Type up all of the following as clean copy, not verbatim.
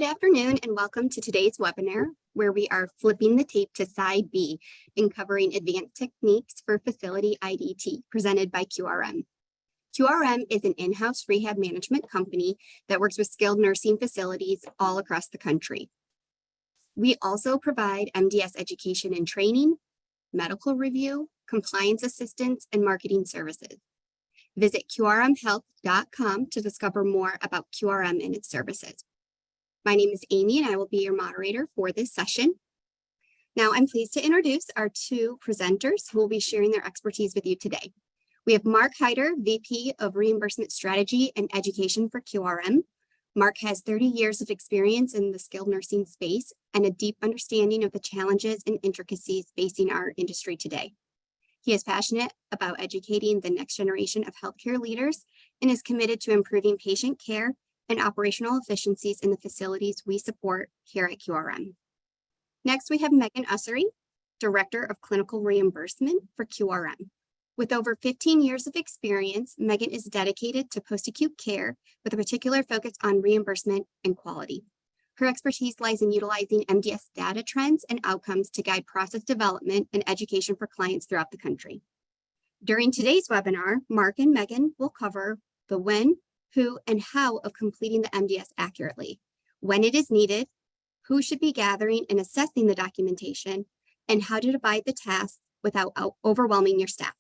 afternoon and welcome to today's webinar, where we are flipping the tape to side B and covering advanced techniques for facility IDT presented by QRM. QRM is an in-house rehab management company that works with skilled nursing facilities all across the country. We also provide MDS education and training, medical review, compliance assistance, and marketing services. Visit qrmhealth.com to discover more about QRM and its services. My name is Amy, and I will be your moderator for this session. Now, I'm pleased to introduce our two presenters who will be sharing their expertise with you today. We have Mark Heider, VP of Reimbursement Strategy and Education for QRM. Mark has 30 years of experience in the skilled nursing space and a deep understanding of the challenges and intricacies facing our industry today. He is passionate about educating the next generation of healthcare leaders and is committed to improving patient care and operational efficiencies in the facilities we support here at QRM. Next, we have Megan Ussery, Director of Clinical Reimbursement for QRM. With over 15 years of experience, Megan is dedicated to post-acute care with a particular focus on reimbursement and quality. Her expertise lies in utilizing MDS data trends and outcomes to guide process development and education for clients throughout the country. During today's webinar, Mark and Megan will cover the when, who, and how of completing the MDS accurately, when it is needed, who should be gathering and assessing the documentation, and how to divide the tasks without overwhelming your staff.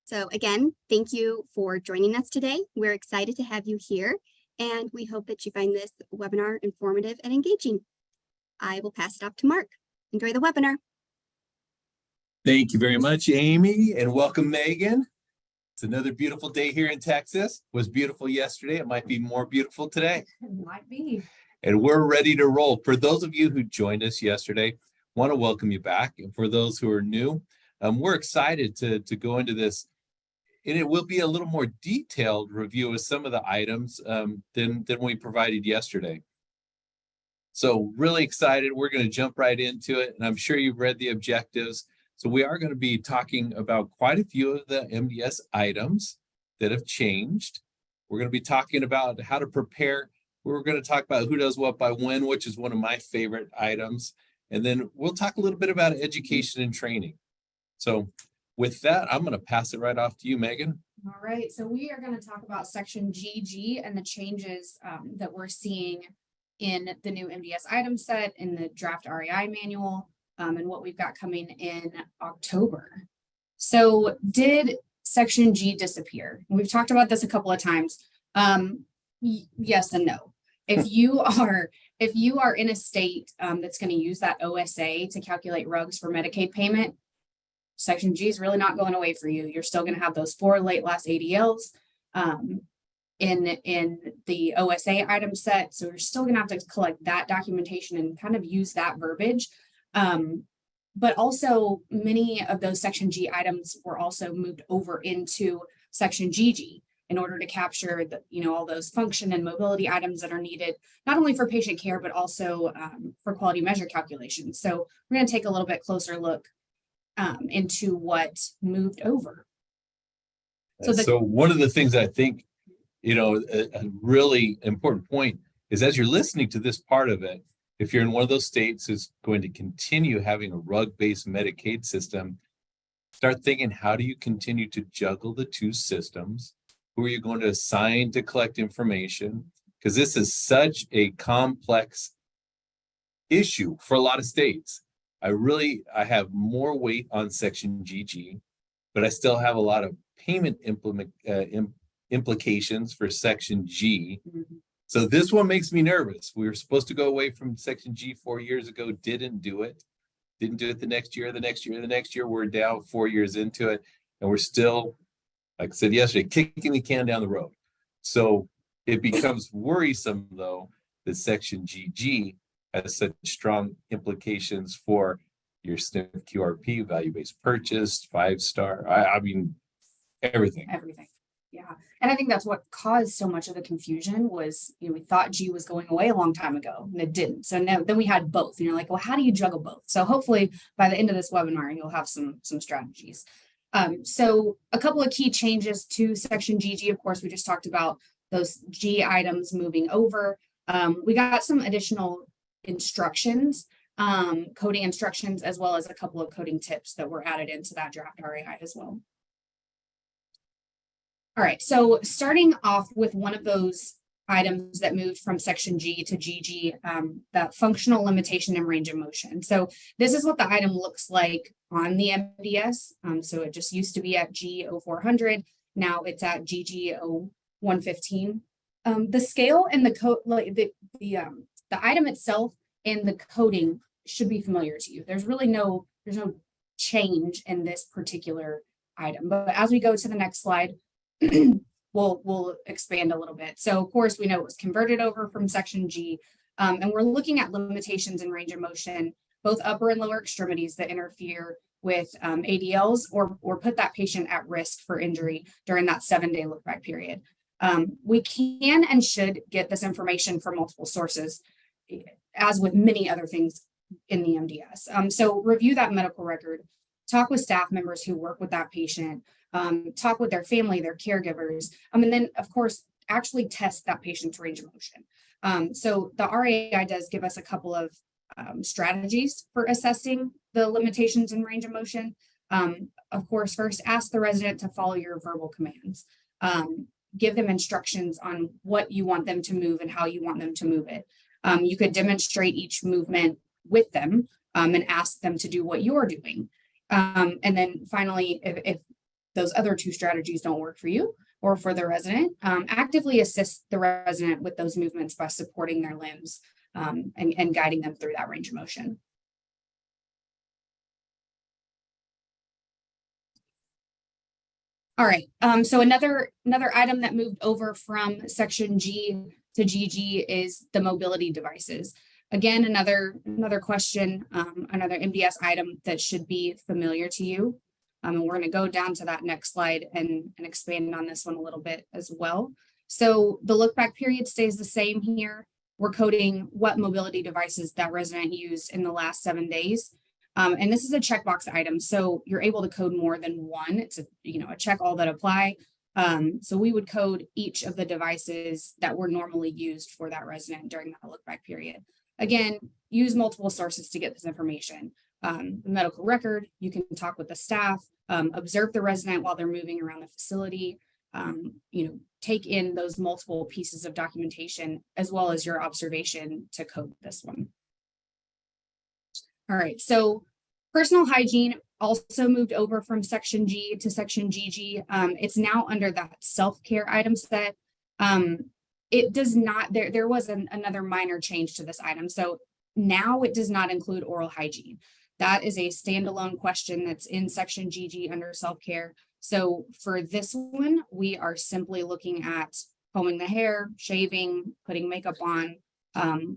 So again, thank you for joining us today. We're excited to have you here, and we hope that you find this webinar informative and engaging. I will pass it off to Mark. Enjoy the webinar. Thank you very much, Amy, and welcome, Megan. It's another beautiful day here in Texas. It was beautiful yesterday. It might be more beautiful today. It might be. And we're ready to roll. For those of you who joined us yesterday, want to welcome you back. And for those who are new, we're excited to go into this. And it will be a little more detailed review of some of the items than we provided yesterday. So really excited. We're going to jump right into it. And I'm sure you've read the objectives. So we are going to be talking about quite a few of the MDS items that have changed. We're going to be talking about how to prepare. We're going to talk about who does what by when, which is one of my favorite items. And then we'll talk a little bit about education and training. So with that, I'm going to pass it right off to you, Megan. All right. So we are going to talk about section GG and the changes that we're seeing in the new MDS item set in the draft REI manual. And what we've got coming in October. So did section G disappear? We've talked about this a couple of times. Yes and no. If you are in a state that's going to use that OSA to calculate RUGs for Medicaid payment, section G is really not going away for you. You're still going to have those 4 late loss ADLs in the OSA item set. So you're still going to have to collect that documentation and kind of use that verbiage. But also many of those section G items were also moved over into section GG in order to capture the, all those function and mobility items that are needed, not only for patient care, but also for quality measure calculations. So we're going to take a little bit closer look into what moved over. So one of the things I think, a really important point is as you're listening to this part of it, if you're in one of those states who's going to continue having a RUG-based Medicaid system, start thinking, how do you continue to juggle the two systems? Who are you going to assign to collect information? Because this is such a complex issue for a lot of states. I have more weight on section GG, but I still have a lot of payment implications for section G. Mm-hmm. So this one makes me nervous. We were supposed to go away from section G 4 years ago, didn't do it the next year. We're down 4 years into it, and we're still, like I said yesterday, kicking the can down the road. So it becomes worrisome, though, that section GG has such strong implications for your SNF QRP, value-based purchase, 5-star, I mean, everything. Yeah. And I think that's what caused so much of the confusion was, we thought G was going away a long time ago and it didn't. So now then we had both and you're like, well, how do you juggle both? So hopefully by the end of this webinar, you'll have some strategies. So a couple of key changes to section GG. Of course, we just talked about those G items moving over. We got some additional instructions, coding instructions, as well as a couple of coding tips that were added into that draft RAI as well. All right, so starting off with one of those items that moved from section G to GG, that functional limitation and range of motion. So this is what the item looks like on the MDS. So it just used to be at G0400. Now it's at GG0115. The scale and the code, like the item itself and the coding should be familiar to you. There's no change in this particular item. But as we go to the next slide, we'll expand a little bit. So of course, we know it was converted over from section G, and we're looking at limitations in range of motion, both upper and lower extremities that interfere with ADLs or put that patient at risk for injury during that 7-day look back period. We can and should get this information from multiple sources, as with many other things in the MDS. So review that medical record, talk with staff members who work with that patient, talk with their family, their caregivers, and then of course, actually test that patient's range of motion. So the RAI does give us a couple of strategies for assessing the limitations in range of motion. Of course, first ask the resident to follow your verbal commands. Give them instructions on what you want them to move and how you want them to move it. You could demonstrate each movement with them and ask them to do what you're doing. And then finally, if those other two strategies don't work for you or for the resident, actively assist the resident with those movements by supporting their limbs and guiding them through that range of motion. All right, so another item that moved over from section G to GG is the mobility devices. Again, another question, another MDS item that should be familiar to you. And we're going to go down to that next slide and expand on this one a little bit as well. So the look back period stays the same here. We're coding what mobility devices that resident used in the last 7 days. And this is a checkbox item, so you're able to code more than one. It's a check all that apply. So we would code each of the devices that were normally used for that resident during that look back period. Again, use multiple sources to get this information. The medical record, you can talk with the staff, observe the resident while they're moving around the facility, take in those multiple pieces of documentation as well as your observation to code this one. All right, so personal hygiene also moved over from section G to section GG. It's now under that self-care item set. It does not, there was another minor change to this item. So now it does not include oral hygiene. That is a standalone question that's in section GG under self-care. So for this one, we are simply looking at combing the hair, shaving, putting makeup on,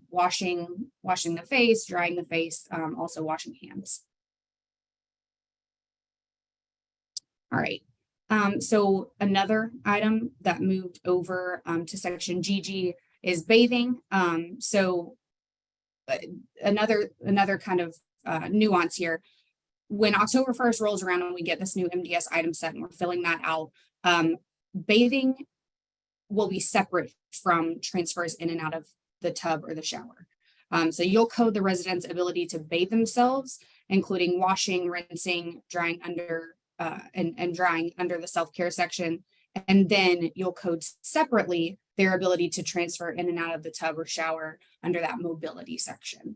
washing the face, drying the face, also washing hands. All right. So another item that moved over to section GG is bathing. So another kind of nuance here. When October 1st rolls around and we get this new MDS item set and we're filling that out, bathing will be separate from transfers in and out of the tub or the shower. So you'll code the resident's ability to bathe themselves, including washing, rinsing, drying under and drying under the self-care section. And then you'll code separately their ability to transfer in and out of the tub or shower under that mobility section.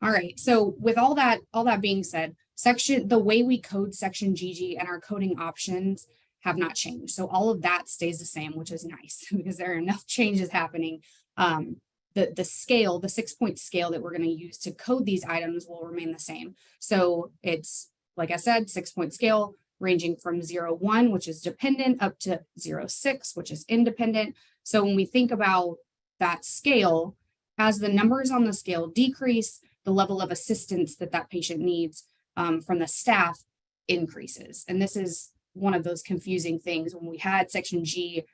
All right, so with all that being said, the way we code section GG and our coding options have not changed. So all of that stays the same, which is nice because there are enough changes happening. The scale, the 6-point scale that we're going to use to code these items will remain the same. So it's, like I said, 6-point scale ranging from 0-1, which is dependent, up to 0-6, which is independent. So when we think about that scale, as the numbers on the scale decrease, the level of assistance that patient needs from the staff increases. And this is one of those confusing things when we had section G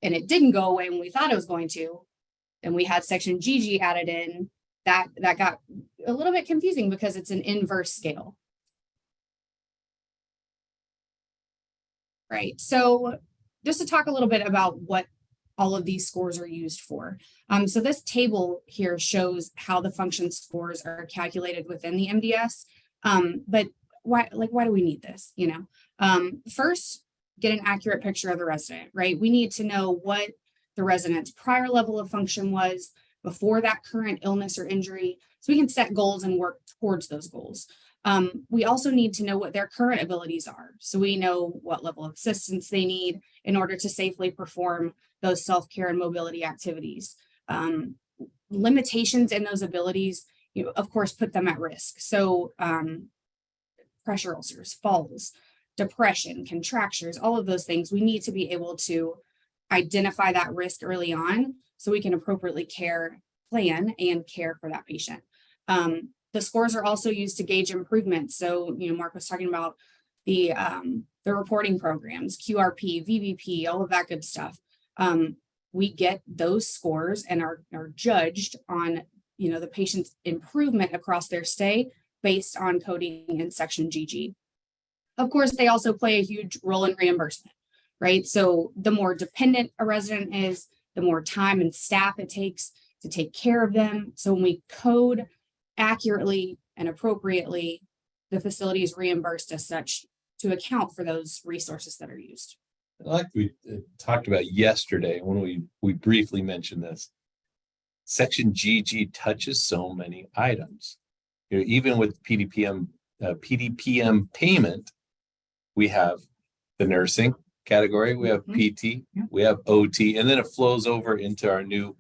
and it didn't go away when we thought it was going to, and we had section GG added in, that got a little bit confusing because it's an inverse scale. Right, so just to talk a little bit about what all of these scores are used for. So this table here shows how the function scores are calculated within the MDS. But why do we need this? First, get an accurate picture of the resident, right? We need to know what the resident's prior level of function was before that current illness or injury, so we can set goals and work towards those goals. We also need to know what their current abilities are, so we know what level of assistance they need in order to safely perform those self-care and mobility activities. Limitations in those abilities, of course, put them at risk. So pressure ulcers, falls, depression, contractures, all of those things, we need to be able to identify that risk early on so we can appropriately plan and care for that patient. The scores are also used to gauge improvement. So, Mark was talking about the reporting programs, QRP, VBP, all of that good stuff. We get those scores and are judged on, the patient's improvement across their stay based on coding in section GG. Of course, they also play a huge role in reimbursement, right? So the more dependent a resident is, the more time and staff it takes to take care of them. So when we code accurately and appropriately, the facility is reimbursed as such to account for those resources that are used. Like we talked about yesterday when we briefly mentioned this, section GG touches so many items. Even with PDPM payment, we have the nursing category, we have PT, we have OT, and then it flows over into our new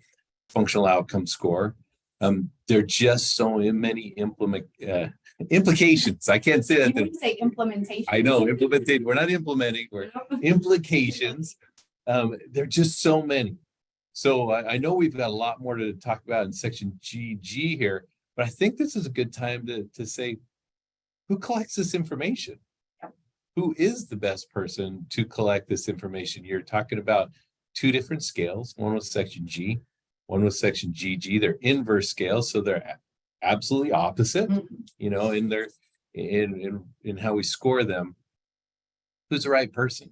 functional outcome score. There are just so many implications. I can't say that. You can say implementation. I know, implementing. We're not implementing, we're implications. There are just so many. So I know we've got a lot more to talk about in section GG here, but I think this is a good time to say, who collects this information? Who is the best person to collect this information? You're talking about two different scales. One was section G, one was section GG. They're inverse scales, so they're absolutely opposite, in their in how we score them. Who's the right person?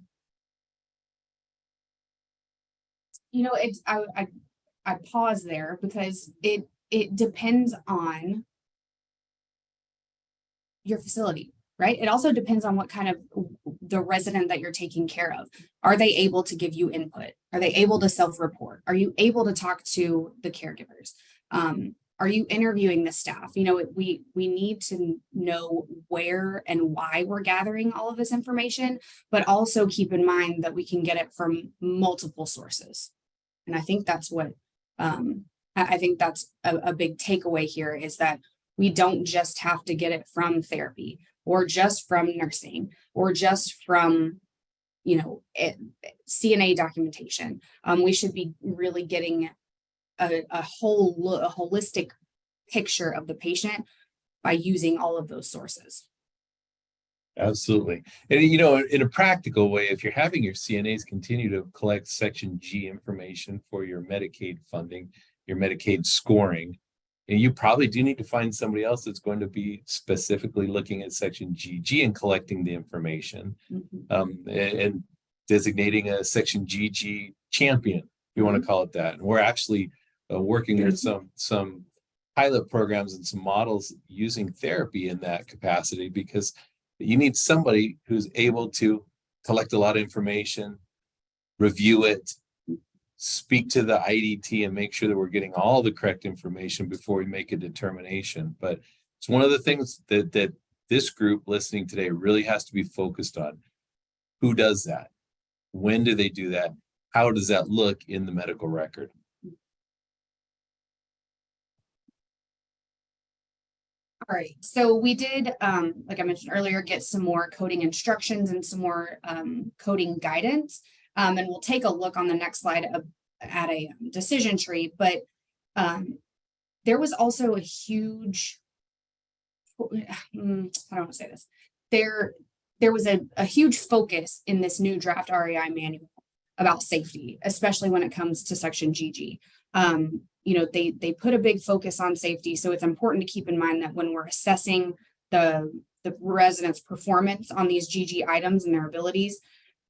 I pause there because it depends on your facility, right? It also depends on what kind of the resident that you're taking care of. Are they able to give you input? Are they able to self-report? Are you able to talk to the caregivers? Are you interviewing the staff? We need to know where and why we're gathering all of this information, but also keep in mind that we can get it from multiple sources. And I think that's what I think that's a big takeaway here, is that we don't just have to get it from therapy or just from nursing or just from, CNA documentation. We should be really getting a holistic picture of the patient by using all of those sources. Absolutely. And, in a practical way, if you're having your CNAs continue to collect section G information for your Medicaid funding, your Medicaid scoring, and you probably do need to find somebody else that's going to be specifically looking at section GG and collecting the information, and designating a section GG champion, if you want to call it that. And we're actually working with some pilot programs and some models using therapy in that capacity, because you need somebody who's able to collect a lot of information, review it, speak to the IDT, and make sure that we're getting all the correct information before we make a determination. But it's one of the things that this group listening today really has to be focused on. Who does that? When do they do that? How does that look in the medical record? All right, so we did, like I mentioned earlier, get some more coding instructions and some more coding guidance. And we'll take a look on the next slide at a decision tree, but there was also a huge, I don't want to say this, there was a huge focus in this new draft REI manual about safety, especially when it comes to section GG. They put a big focus on safety. So it's important to keep in mind that when we're assessing the residents' performance on these GG items and their abilities,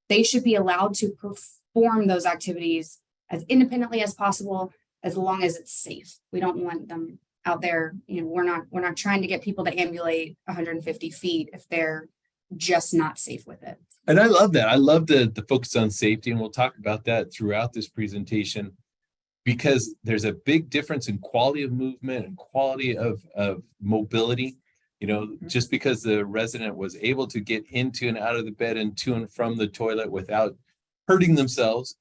they should be allowed to perform those activities as independently as possible, as long as it's safe. We don't want them out there, we're not trying to get people to ambulate 150 feet if they're just not safe with it. And I love that. I love the focus on safety, and we'll talk about that throughout this presentation, because there's a big difference in quality of movement and quality of mobility. Just because the resident was able to get into and out of the bed and to and from the toilet without hurting themselves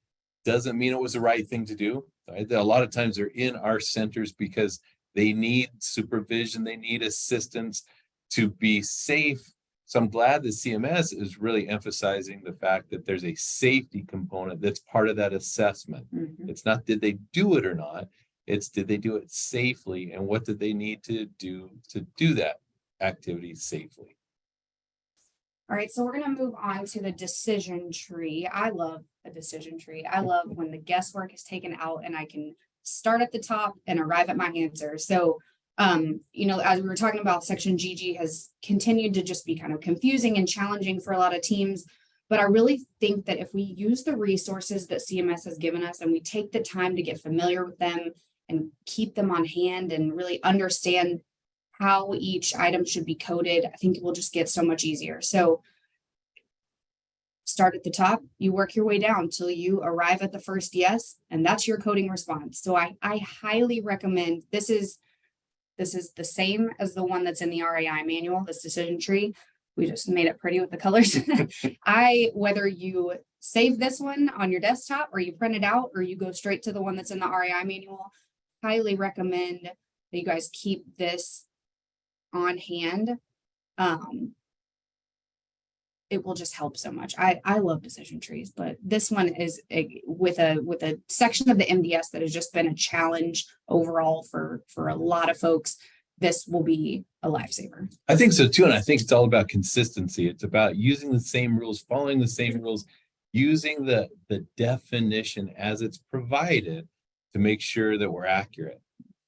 doesn't mean it was the right thing to do. Right? A lot of times they're in our centers because they need supervision, they need assistance to be safe. So I'm glad that CMS is really emphasizing the fact that there's a safety component that's part of that assessment. Mhm. It's not did they do it or not, it's did they do it safely, and what did they need to do that activity safely. All right, so we're going to move on to the decision tree. I love a decision tree. I love when the guesswork is taken out and I can start at the top and arrive at my answer. So, as we were talking about, section GG has continued to just be kind of confusing and challenging for a lot of teams. But I really think that if we use the resources that CMS has given us and we take the time to get familiar with them and keep them on hand and really understand how each item should be coded, I think it will just get so much easier. So start at the top, you work your way down till you arrive at the first yes, and that's your coding response. So I highly recommend, this is the same as the one that's in the RAI manual, this decision tree. We just made it pretty with the colors. Whether you save this one on your desktop or you print it out or you go straight to the one that's in the RAI manual, highly recommend that you guys keep this on hand. It will just help so much. I love decision trees, but this one is with a section of the MDS that has just been a challenge overall for a lot of folks. This will be a lifesaver. I think so too, and I think it's all about consistency. It's about using the same rules, following the same rules, using the definition as it's provided to make sure that we're accurate.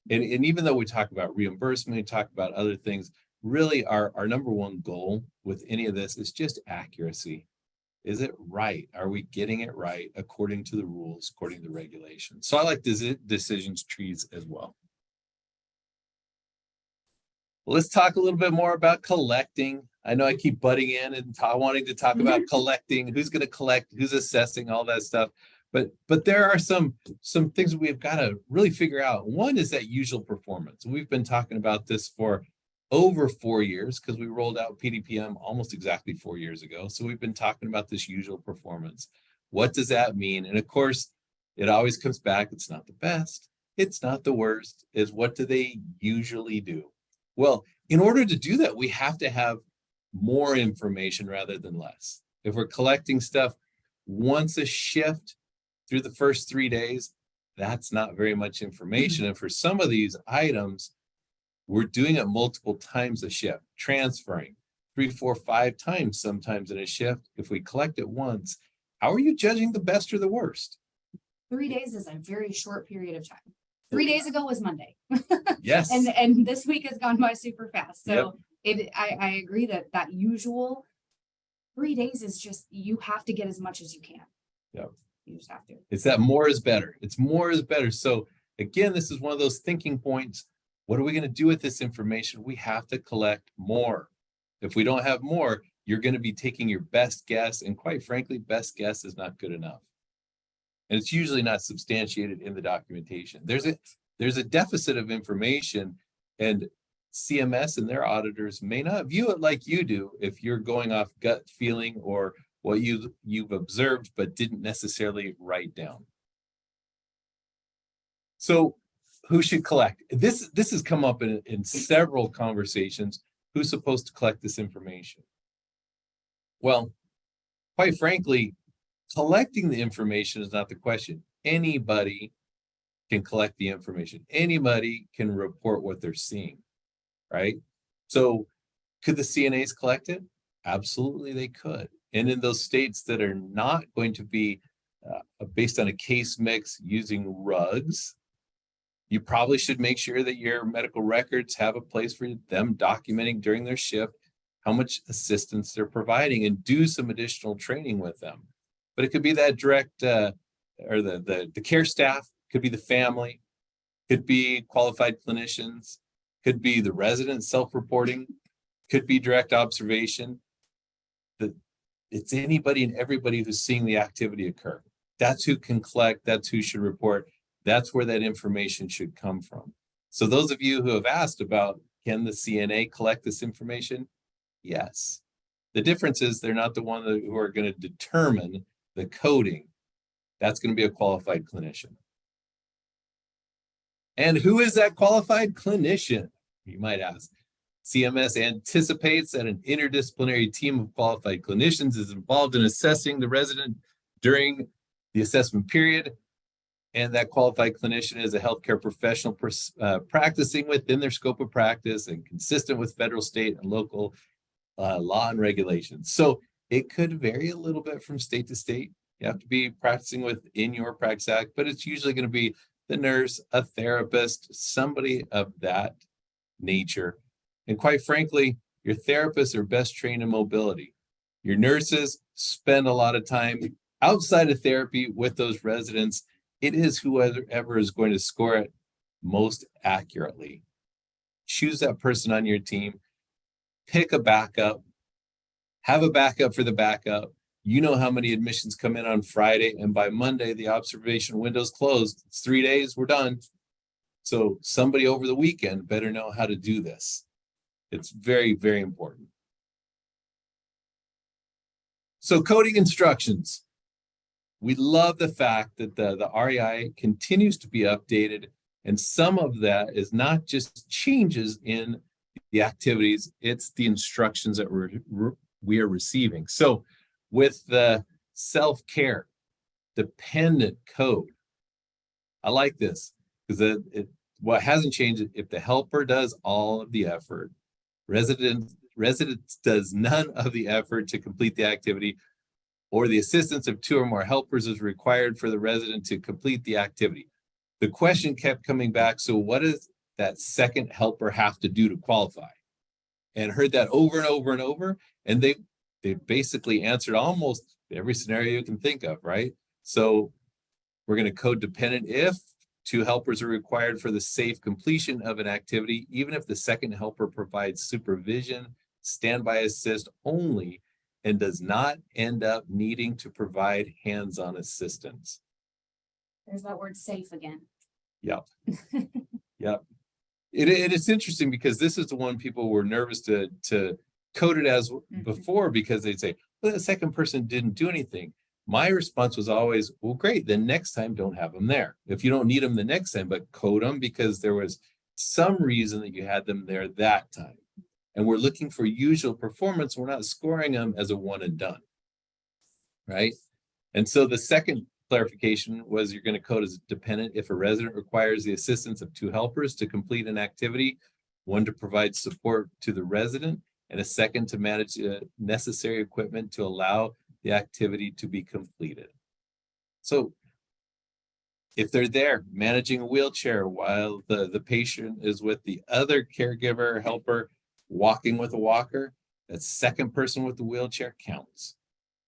And even though we talk about reimbursement, we talk about other things, really our number one goal with any of this is just accuracy. Is it right? Are we getting it right according to the rules, according to the regulations? So I like decisions trees as well. Let's talk a little bit more about collecting. I know I keep butting in and wanting to talk about collecting, who's going to collect, who's assessing, all that stuff. But there are some things we've got to really figure out. One is that usual performance. We've been talking about this for over 4 years because we rolled out PDPM almost exactly 4 years ago. So we've been talking about this usual performance. What does that mean? And of course, it always comes back. It's not the best. It's not the worst. It's what do they usually do? Well, in order to do that, we have to have more information rather than less. If we're collecting stuff once a shift through the first 3 days, that's not very much information. And for some of these items, we're doing it multiple times a shift, transferring 3, 4, 5 times sometimes in a shift. If we collect it once, how are you judging the best or the worst? 3 days is a very short period of time. 3 days ago was Monday. Yes. And this week has gone by super fast. So Yep. I agree that usual 3 days is just, you have to get as much as you can. Yep. You just have to. It's that more is better. It's more is better. So again, this is one of those thinking points. What are we going to do with this information? We have to collect more. If we don't have more, you're going to be taking your best guess. And quite frankly, best guess is not good enough. And it's usually not substantiated in the documentation. There's a deficit of information, and CMS and their auditors may not view it like you do if you're going off gut feeling or what you've observed but didn't necessarily write down. So who should collect? This has come up in several conversations. Who's supposed to collect this information? Well, quite frankly, collecting the information is not the question. Anybody can collect the information. Anybody can report what they're seeing, right? So could the CNAs collect it? Absolutely, they could. And in those states that are not going to be based on a case mix using RUGs, you probably should make sure that your medical records have a place for them documenting during their shift how much assistance they're providing and do some additional training with them. But it could be that direct or the care staff, could be the family, could be qualified clinicians, could be the resident self-reporting, could be direct observation. It's anybody and everybody who's seeing the activity occur. That's who can collect, that's who should report. That's where that information should come from. So those of you who have asked about, can the CNA collect this information? Yes. The difference is they're not the one who are going to determine the coding. That's going to be a qualified clinician. And who is that qualified clinician, you might ask? CMS anticipates that an interdisciplinary team of qualified clinicians is involved in assessing the resident during the assessment period. And that qualified clinician is a healthcare professional practicing within their scope of practice and consistent with federal, state, and local law and regulations. So it could vary a little bit from state to state. You have to be practicing within your Practice Act, but it's usually going to be the nurse, a therapist, somebody of that nature. And quite frankly, your therapists are best trained in mobility. Your nurses spend a lot of time outside of therapy with those residents. It is whoever is going to score it most accurately. Choose that person on your team. Pick a backup. Have a backup for the backup. You know how many admissions come in on Friday, and by Monday, the observation window's closed. It's 3 days, we're done. So somebody over the weekend better know how to do this. It's very, very important. So coding instructions. We love the fact that the REI continues to be updated, and some of that is not just changes in the activities, it's the instructions that we are receiving. So with the self-care dependent code, I like this because what hasn't changed, if the helper does all of the effort, resident does none of the effort to complete the activity, or the assistance of 2 or more helpers is required for the resident to complete the activity. The question kept coming back, so what does that second helper have to do to qualify? And heard that over and over and over, and they basically answered almost every scenario you can think of, right? So we're going to code dependent if 2 helpers are required for the safe completion of an activity, even if the second helper provides supervision, standby assist only, and does not end up needing to provide hands-on assistance. There's that word safe again. Yep. Yep. It is interesting because this is the one people were nervous to code it as before, because they'd say, well, the second person didn't do anything. My response was always, well, great, then next time don't have them there. If you don't need them the next time, but code them because there was some reason that you had them there that time. And we're looking for usual performance. We're not scoring them as a one and done, right? And so the second clarification was you're going to code as dependent if a resident requires the assistance of 2 helpers to complete an activity, 1 to provide support to the resident, and a second to manage necessary equipment to allow the activity to be completed. So if they're there managing a wheelchair while the patient is with the other caregiver helper walking with a walker, that second person with the wheelchair counts,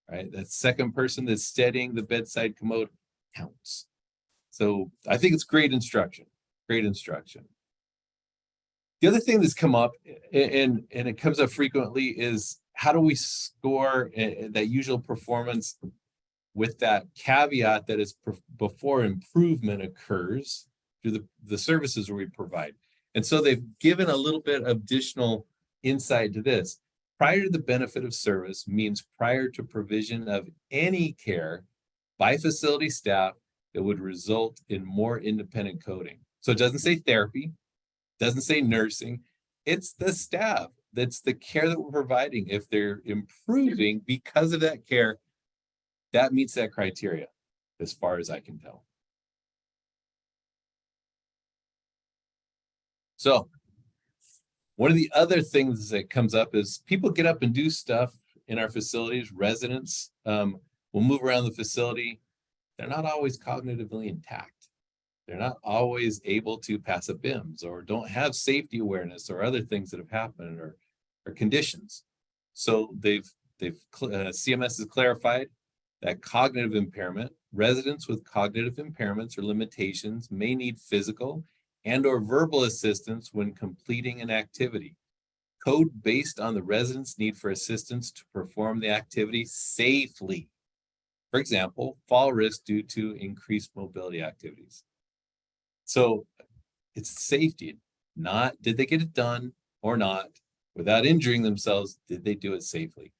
right? That second person that's steadying the bedside commode counts. So I think it's great instruction, great instruction. The other thing that's come up, and it comes up frequently, is how do we score that usual performance with that caveat that is before improvement occurs through the services we provide. And so they've given a little bit of additional insight to this. Prior to the benefit of service means prior to provision of any care by facility staff that would result in more independent coding. So it doesn't say therapy, doesn't say nursing, it's the staff. That's the care that we're providing. If they're improving because of that care, that meets that criteria, as far as I can tell. So one of the other things that comes up is people get up and do stuff in our facilities. Residents will move around the facility. They're not always cognitively intact. They're not always able to pass up BIMS, or don't have safety awareness, or other things that have happened, or conditions. So CMS has clarified that cognitive impairment, residents with cognitive impairments or limitations may need physical and or verbal assistance when completing an activity. Code based on the resident's need for assistance to perform the activity safely. For example, fall risk due to increased mobility activities. So it's safety, not did they get it done or not without injuring themselves, did they do it safely?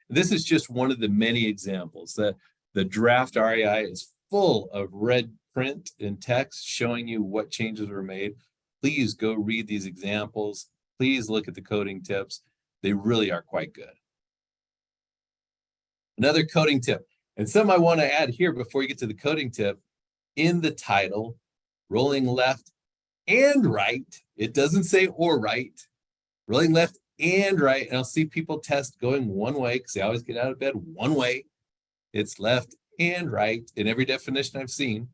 This is just one of the many examples that the draft REI is full of red print and text showing you what changes were made. Please go read these examples. Please look at the coding tips. They really are quite good. Another coding tip, and some I want to add here before you get to the coding tip, in the title, rolling left and right. It doesn't say or right, rolling left and right. And I'll see people test going one way because they always get out of bed one way. It's left and right in every definition I've seen.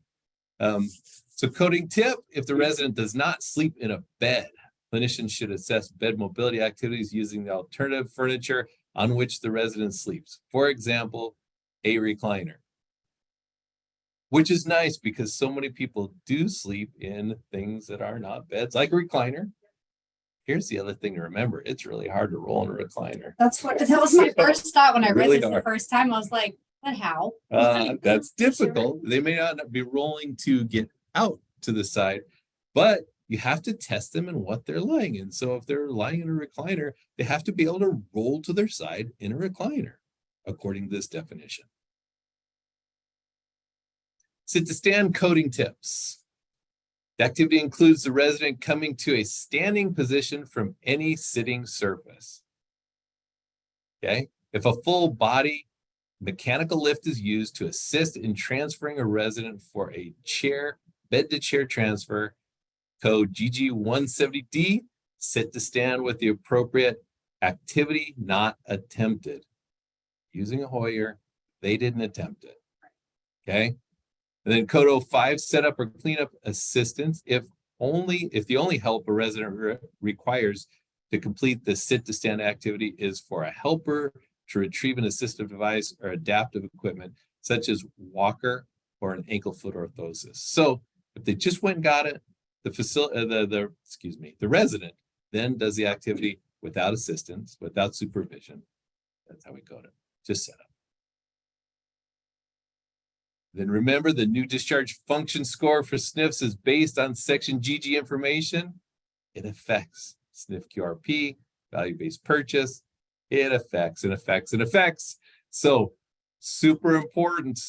So coding tip, if the resident does not sleep in a bed, clinicians should assess bed mobility activities using the alternative furniture on which the resident sleeps. For example, a recliner. Which is nice because so many people do sleep in things that are not beds, like a recliner. Here's the other thing to remember. It's really hard to roll in a recliner. That was my first thought when I read Really this the hard. first time. I was like, but how? That's difficult. They may not be rolling to get out to the side, but you have to test them in what they're lying in. So if they're lying in a recliner, they have to be able to roll to their side in a recliner, according to this definition. Sit to stand coding tips. The activity includes the resident coming to a standing position from any sitting surface. Okay, if a full body mechanical lift is used to assist in transferring a resident for a chair, bed to chair transfer, code GG170D, sit to stand with the appropriate activity not attempted. Using a Hoyer, they didn't attempt it. Okay. And then code 05, set up or clean up assistance if the only help a resident requires to complete the sit to stand activity is for a helper to retrieve an assistive device or adaptive equipment, such as walker or an ankle foot orthosis. So if they just went and got it, the resident then does the activity without assistance, without supervision. That's how we code it. Just set up. Then remember, the new discharge function score for SNFs is based on section GG information. It affects SNF QRP, value-based purchase. It affects. So super important.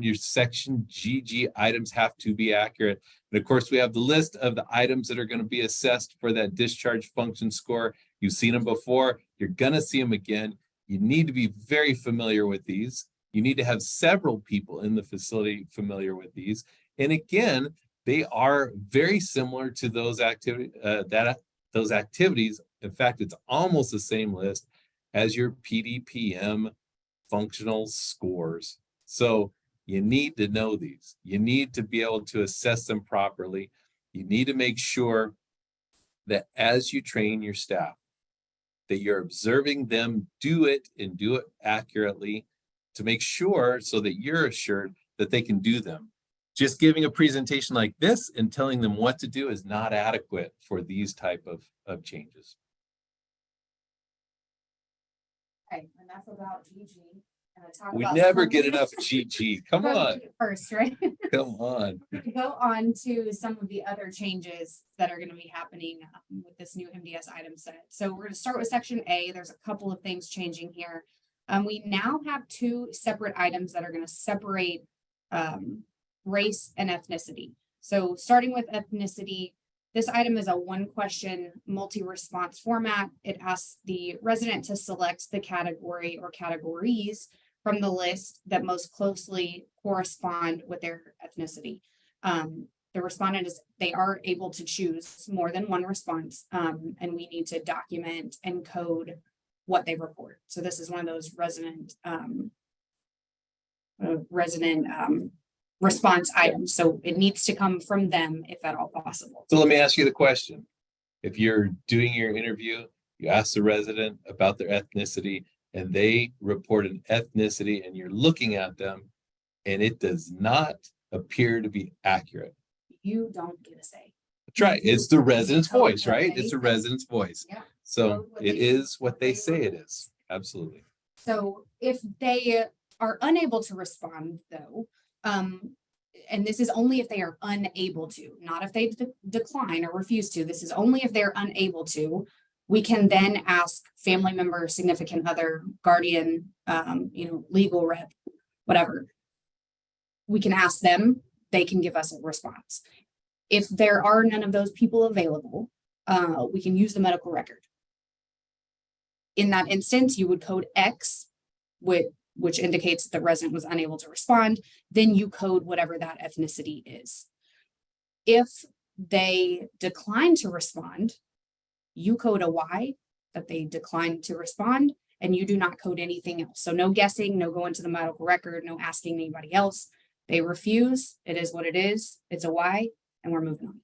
Your section GG items have to be accurate. And of course, we have the list of the items that are going to be assessed for that discharge function score. You've seen them before. You're going to see them again. You need to be very familiar with these. You need to have several people in the facility familiar with these. And again, they are very similar to those activities. In fact, it's almost the same list as your PDPM functional scores. So you need to know these. You need to be able to assess them properly. You need to make sure that as you train your staff, that you're observing them do it and do it accurately, to make sure so that you're assured that they can do them. Just giving a presentation like this and telling them what to do is not adequate for these type of changes. Okay, enough about GG. We never get enough GG. Come on. First, right? Come on. Go on to some of the other changes that are going to be happening with this new MDS item set. So we're going to start with section A. There's a couple of things changing here. We now have two separate items that are going to separate race and ethnicity. So starting with ethnicity, this item is a one-question multi-response format. It asks the resident to select the category or categories from the list that most closely correspond with their ethnicity. The respondent they are able to choose more than one response, and we need to document and code what they report. So this is one of those resident response items. So it needs to come from them if at all possible. So let me ask you the question. If you're doing your interview, you ask the resident about their ethnicity, and they report an ethnicity and you're looking at them and it does not appear to be accurate. You don't get a say. That's right. It's the resident's Code voice, what right? they It's the say. resident's voice. Yeah. So Code what it they- is what they they say it wrote. is. Absolutely. So if they are unable to respond though, and this is only if they are unable to, not if they decline or refuse to, this is only if they're unable to, we can then ask family member, significant other, guardian, legal rep, whatever. We can ask them, they can give us a response. If there are none of those people available, we can use the medical record. In that instance, you would code X, which indicates that the resident was unable to respond. Then you code whatever that ethnicity is. If they decline to respond, you code a Y, that they declined to respond, and you do not code anything else. So no guessing, no going to the medical record, no asking anybody else. They refuse. It is what it is. It's a Y, and we're moving on.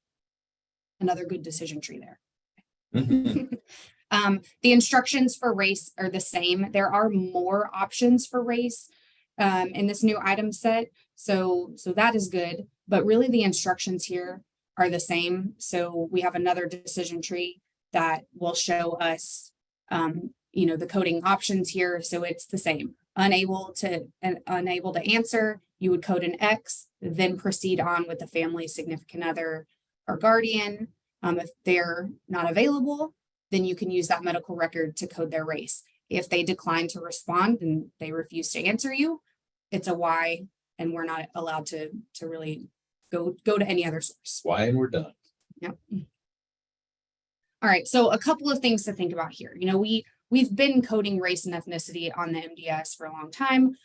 Another good decision tree there. Mhm. The instructions for race are the same. There are more options for race in this new item set. So that is good, but really the instructions here are the same. So we have another decision tree that will show us, the coding options here. So it's the same. Unable to answer, you would code an X, then proceed on with the family, significant other, or guardian. If they're not available, then you can use that medical record to code their race. If they decline to respond and they refuse to answer you, it's a Y, and we're not allowed to really go to any other source. Why and we're done. Yep. All right, so a couple of things to think about here. We've been coding race and ethnicity on the MDS for a long time,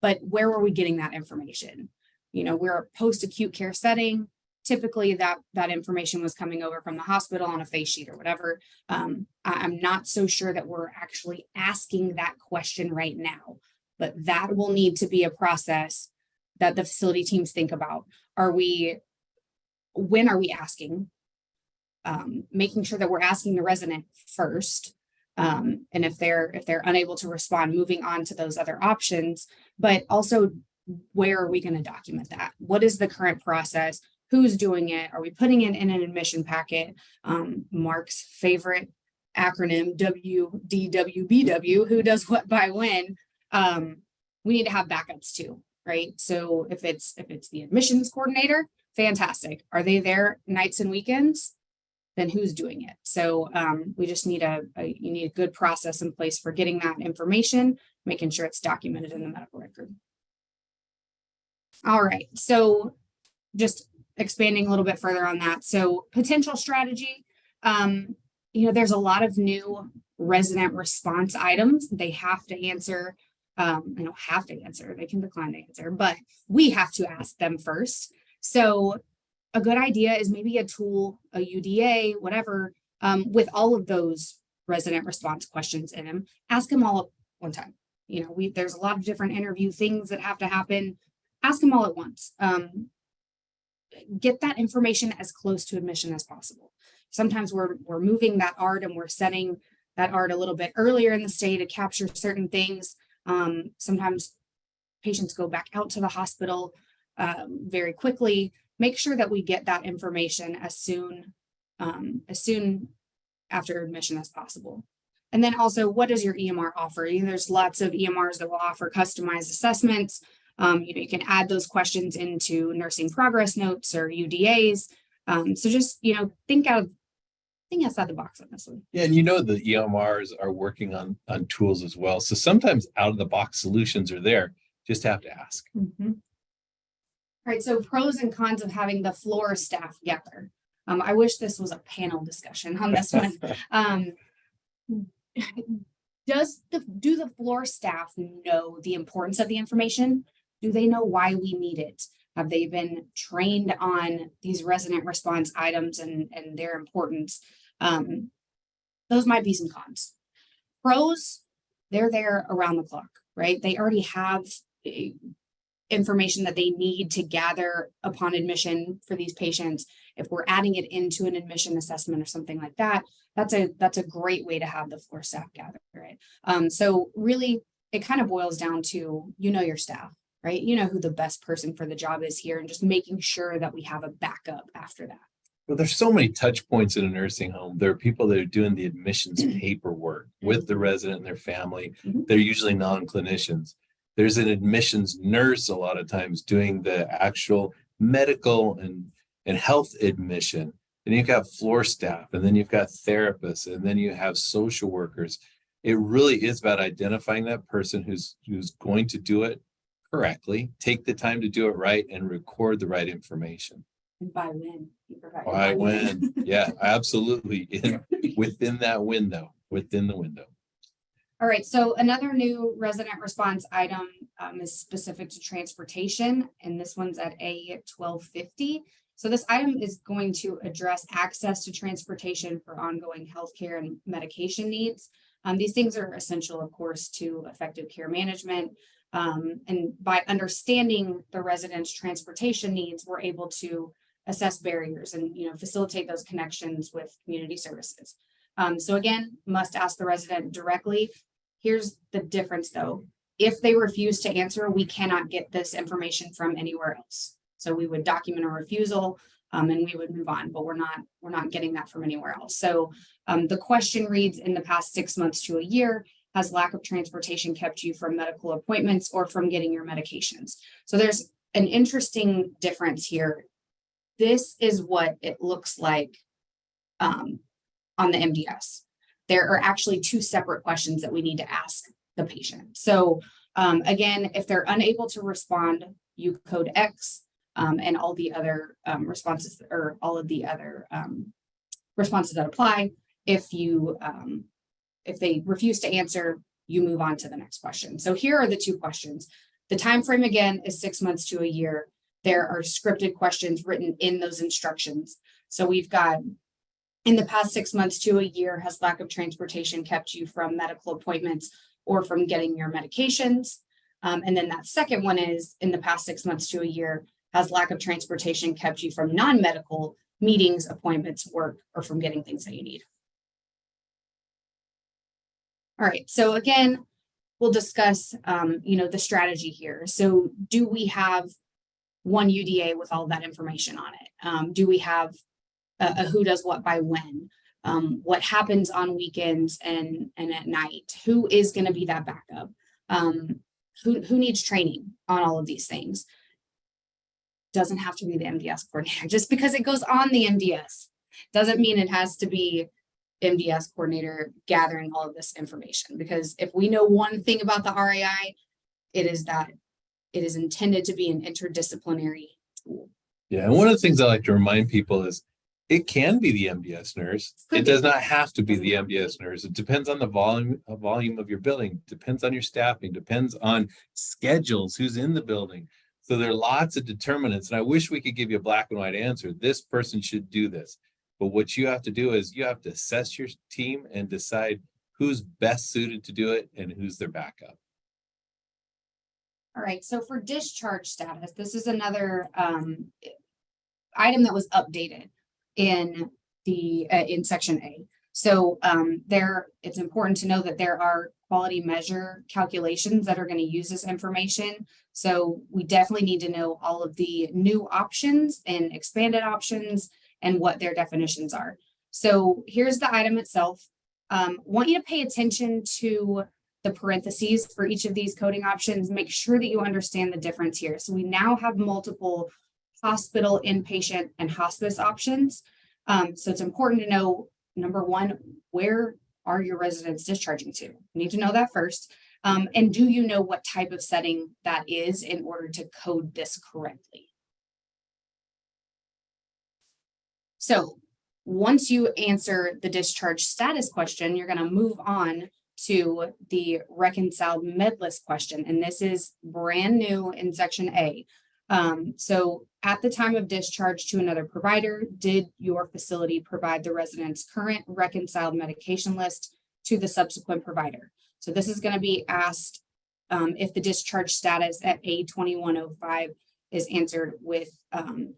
but where were we getting that information? We're a post-acute care setting. Typically that information was coming over from the hospital on a face sheet or whatever. I'm not so sure that we're actually asking that question right now, but that will need to be a process that the facility teams think about. When are we asking? Making sure that we're asking the resident first. And if they're unable to respond, moving on to those other options, but also where are we going to document that? What is the current process? Who's doing it? Are we putting it in an admission packet? Mark's favorite acronym, WDWBW, who does what by when? We need to have backups too, right? So if it's the admissions coordinator, fantastic. Are they there nights and weekends? Then who's doing it? So we just need you need a good process in place for getting that information, making sure it's documented in the medical record. All right, so just expanding a little bit further on that. So potential strategy, there's a lot of new resident response items. They have to answer, they can decline to answer, but we have to ask them first. So a good idea is maybe a tool, a UDA, whatever, with all of those resident response questions in them, ask them all at one time. There's a lot of different interview things that have to happen. Ask them all at once. Get that information as close to admission as possible. Sometimes we're moving that ART and we're setting that ART a little bit earlier in the stay to capture certain things. Sometimes patients go back out to the hospital very quickly. Make sure that we get that information as soon after admission as possible. And then also, what does your EMR offer? There's lots of EMRs that will offer customized assessments. You can add those questions into nursing progress notes or UDAs. So just, think outside the box on this one. Yeah, and the EMRs are working on tools as well. So sometimes out of the box solutions are there. Just have to ask. Mm-hmm. All right, so pros and cons of having the floor staff together. I wish this was a panel discussion on this one. Do the floor staff know the importance of the information? Do they know why we need it? Have they been trained on these resident response items and their importance? Those might be some cons. Pros, they're there around the clock, right? They already have information that they need to gather upon admission for these patients. If we're adding it into an admission assessment or something like that, that's a great way to have the floor staff gather it. So really, it kind of boils down to, your staff, right? You know who the best person for the job is here, and just making sure that we have a backup after that. Well, there's so many touch points in a nursing home. There are people that are doing the admissions paperwork with the resident and their family. Mhm. They're usually non-clinicians. There's an admissions nurse a lot of times doing the actual medical and health admission. Then you've got floor staff, and then you've got therapists, and then you have social workers. It really is about identifying that person who's going to do it correctly, take the time to do it right, and record the right information. And by when you provide. By when, yeah, absolutely, within the window. All right, so another new resident response item is specific to transportation, and this one's at A1250. So this item is going to address access to transportation for ongoing healthcare and medication needs. These things are essential, of course, to effective care management. And by understanding the residents' transportation needs, we're able to assess barriers and facilitate those connections with community services. So again, must ask the resident directly. Here's the difference though. If they refuse to answer, we cannot get this information from anywhere else. So we would document a refusal and we would move on, but we're not getting that from anywhere else. So the question reads, in the past 6 months to a year, has lack of transportation kept you from medical appointments or from getting your medications? So there's an interesting difference here. This is what it looks like on the MDS. There are actually 2 separate questions that we need to ask the patient. So again, if they're unable to respond, you code X and all the other responses, or all of the other responses that apply. If they refuse to answer, you move on to the next question. So here are the 2 questions. The time frame again is 6 months to a year. There are scripted questions written in those instructions. So we've got, in the past 6 months to a year, has lack of transportation kept you from medical appointments or from getting your medications? And then that second one is, in the past 6 months to a year, has lack of transportation kept you from non-medical meetings, appointments, work, or from getting things that you need? All right, so again, we'll discuss, the strategy here. So do we have one UDA with all that information on it? Do we have a who does what by when? What happens on weekends and at night? Who is going to be that backup? Who needs training on all of these things? Doesn't have to be the MDS coordinator. Just because it goes on the MDS doesn't mean it has to be MDS coordinator gathering all of this information. Because if we know one thing about the RAI, it is that it is intended to be an interdisciplinary tool. Yeah, and one of the things I like to remind people is it can be the MDS nurse. It does not have to be the MDS nurse. It depends on the volume of your building, depends on your staffing, depends on schedules, who's in the building. So there are lots of determinants, and I wish we could give you a black and white answer. This person should do this. But what you have to do is you have to assess your team and decide who's best suited to do it and who's their backup. All right, so for discharge status, this is another item that was updated in the in section A. So it's important to know that there are quality measure calculations that are going to use this information. So we definitely need to know all of the new options and expanded options and what their definitions are. So here's the item itself. Want you to pay attention to the parentheses for each of these coding options. Make sure that you understand the difference here. So we now have multiple hospital, inpatient, and hospice options. So it's important to know, number one, where are your residents discharging to? You need to know that first. And do you know what type of setting that is in order to code this correctly? So once you answer the discharge status question, you're going to move on to the reconciled med list question. And this is brand new in section A. So at the time of discharge to another provider, did your facility provide the resident's current reconciled medication list to the subsequent provider? So this is going to be asked if the discharge status at A2105 is answered with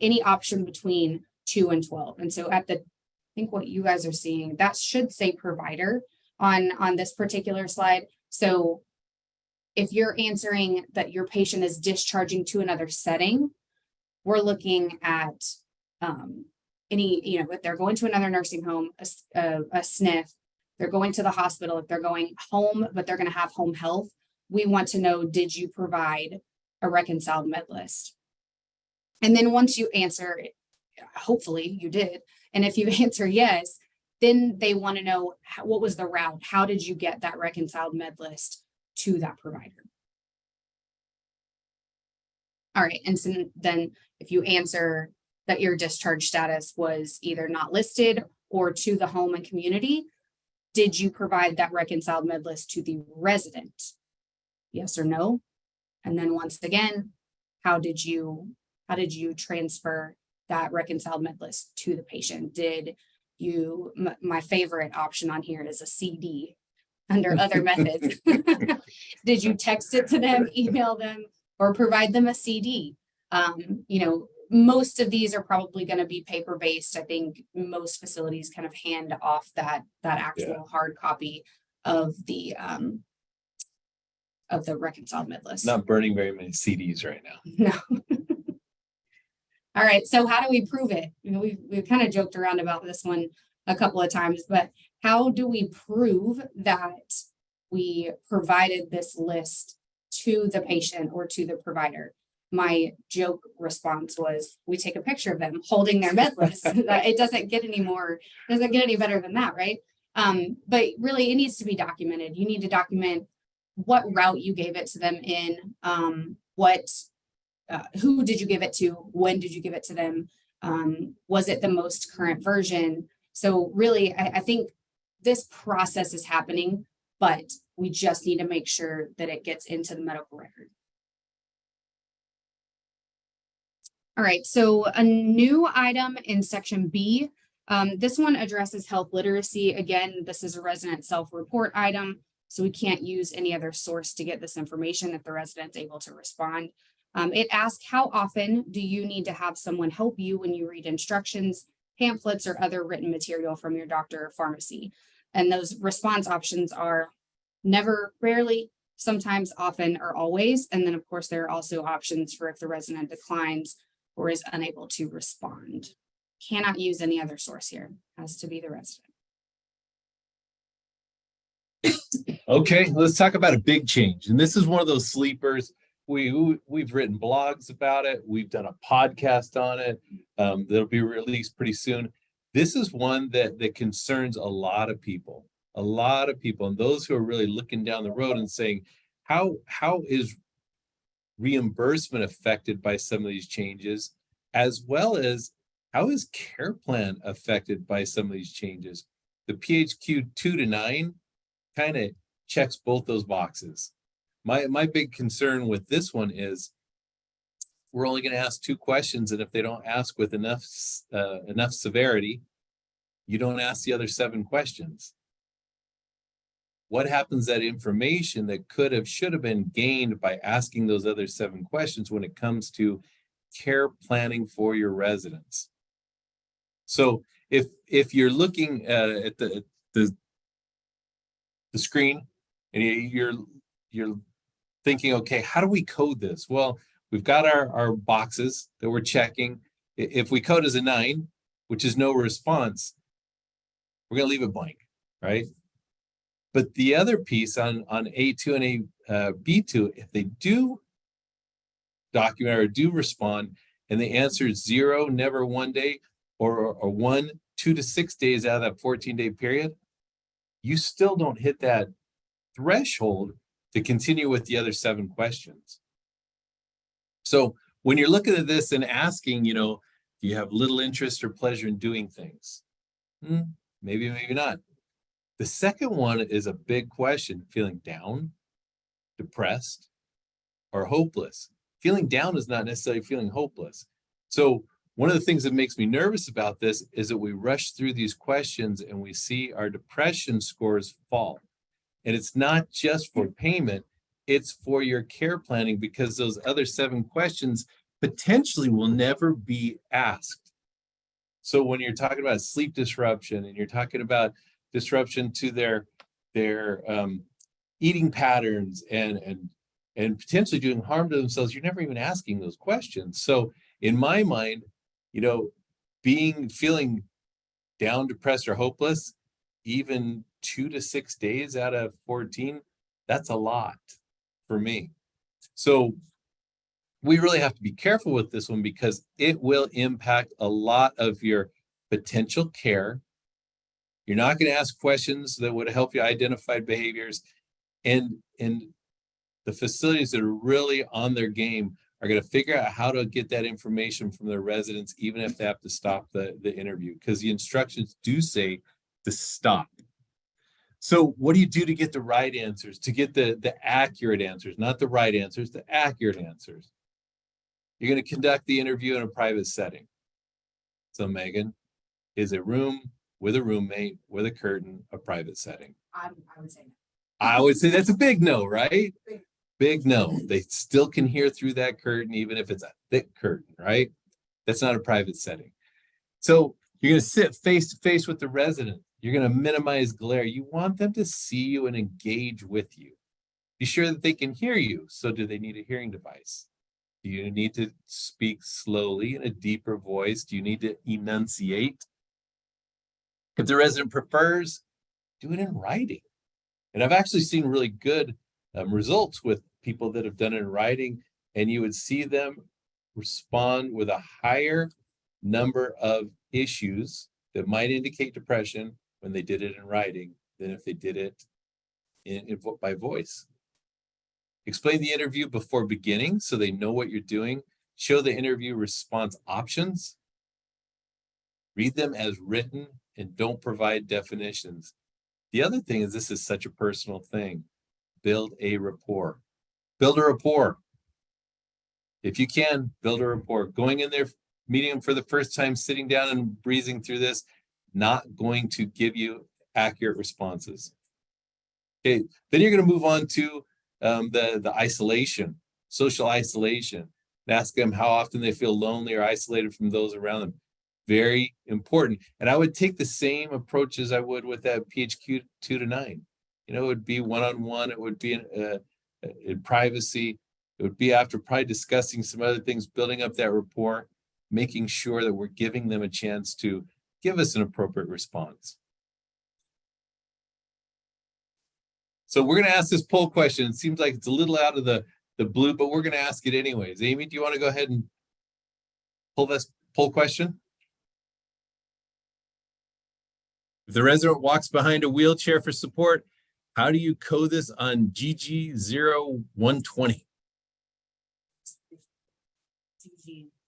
any option between 2 and 12. And so I think what you guys are seeing, that should say provider on this particular slide. So if you're answering that your patient is discharging to another setting, we're looking at if they're going to another nursing home, a SNF, they're going to the hospital, if they're going home, but they're going to have home health, we want to know, did you provide a reconciled med list? And then once you answer, hopefully you did, and if you answer yes, then they want to know what was the route? How did you get that reconciled med list to that provider? All right, and so then if you answer that your discharge status was either not listed or to the home and community, did you provide that reconciled med list to the resident? Yes or no? And then once again, how did you transfer that reconciled med list to the patient? Did you, my favorite option on here is a CD under other methods. Did you text it to them, email them, or provide them a CD? Most of these are probably going to be paper-based. I think most facilities kind of hand off that actual hard copy of the reconciled med list. Not burning very many CDs right now. No. All right. So how do we prove it? We've kind of joked around about this one a couple of times, but how do we prove that we provided this list to the patient or to the provider? My joke response was, we take a picture of them holding their med list. It doesn't get any better than that, right? But really it needs to be documented. You need to document what route you gave it to them in, who did you give it to? When did you give it to them? Was it the most current version? So really, I think this process is happening, but we just need to make sure that it gets into the medical record. All right, so a new item in section B, this one addresses health literacy. Again, this is a resident self-report item, so we can't use any other source to get this information if the resident's able to respond. It asks, how often do you need to have someone help you when you read instructions, pamphlets, or other written material from your doctor or pharmacy? And those response options are never, rarely, sometimes, often, or always. And then of course, there are also options for if the resident declines or is unable to respond. Cannot use any other source here, has to be the resident. Okay, let's talk about a big change. And this is one of those sleepers. We've written blogs about it. We've done a podcast on it. That'll be released pretty soon. This is one that concerns a lot of people, and those who are really looking down the road and saying, how is reimbursement affected by some of these changes, as well as how is care plan affected by some of these changes? The PHQ 2 to 9 kind of checks both those boxes. My big concern with this one is we're only going to ask 2 questions, and if they don't ask with enough severity, you don't ask the other 7 questions. What happens that information that should have been gained by asking those other 7 questions when it comes to care planning for your residents? So if you're looking at the screen and you're thinking, okay, how do we code this? Well, we've got our boxes that we're checking. If we code as a 9, which is no response, we're going to leave it blank, right? But the other piece on A2 and B2, if they do document or do respond and the answer is 0, never 1 day, or 1, 2 to 6 days out of that 14-day period, you still don't hit that threshold to continue with the other 7 questions. So when you're looking at this and asking, do you have little interest or pleasure in doing things? Maybe, maybe not. The second one is a big question: feeling down, depressed, or hopeless. Feeling down is not necessarily feeling hopeless. So one of the things that makes me nervous about this is that we rush through these questions and we see our depression scores fall. And it's not just for payment, It's for your care planning because those other 7 questions potentially will never be asked. So when you're talking about sleep disruption and you're talking about disruption to their eating patterns and potentially doing harm to themselves, you're never even asking those questions. So in my mind, you know, feeling down, depressed, or hopeless, even 2 to 6 days out of 14, that's a lot for me. So we really have to be careful with this one because it will impact a lot of your potential care. You're not going to ask questions that would help you identify behaviors, and the facilities that are really on their game are going to figure out how to get that information from their residents, even if they have to stop the interview, because the instructions do say to stop. So what do you do to get the right answers, to get the accurate answers, not the right answers, the accurate answers? You're going to conduct the interview in a private setting. So Megan, is a room with a roommate with a curtain a private setting? I would say no. I would say that's a big no, right? Big no. They still can hear through that curtain, even if it's a thick curtain, right? That's not a private setting. So you're going to sit face to face with the resident. You're going to minimize glare. You want them to see you and engage with you. Be sure that they can hear you. So do they need a hearing device? Do you need to speak slowly in a deeper voice? Do you need to enunciate? If the resident prefers, do it in writing. And I've actually seen really good results with people that have done it in writing, and you would see them respond with a higher number of issues that might indicate depression when they did it in writing than if they did it by voice. Explain the interview before beginning so they know what you're doing. Show the interview response options. Read them as written and don't provide definitions. The other thing is this is such a personal thing. Build a rapport. Build a rapport. If you can, build a rapport. Going in there, meeting them for the first time, sitting down and breezing through this, not going to give you accurate responses. Okay, then you're going to move on to the isolation, social isolation, and ask them how often they feel lonely or isolated from those around them. Very important. And I would take the same approach as I would with that PHQ 2 to 9. You know, it would be one-on-one. It would be in privacy. It would be after probably discussing some other things, building up that rapport, making sure that we're giving them a chance to give us an appropriate response. So we're going to ask this poll question. It seems like it's a little out of the blue, but we're going to ask it anyways. Amy, do you want to go ahead and pull this poll question? If the resident walks behind a wheelchair for support, how do you code this on GG0120?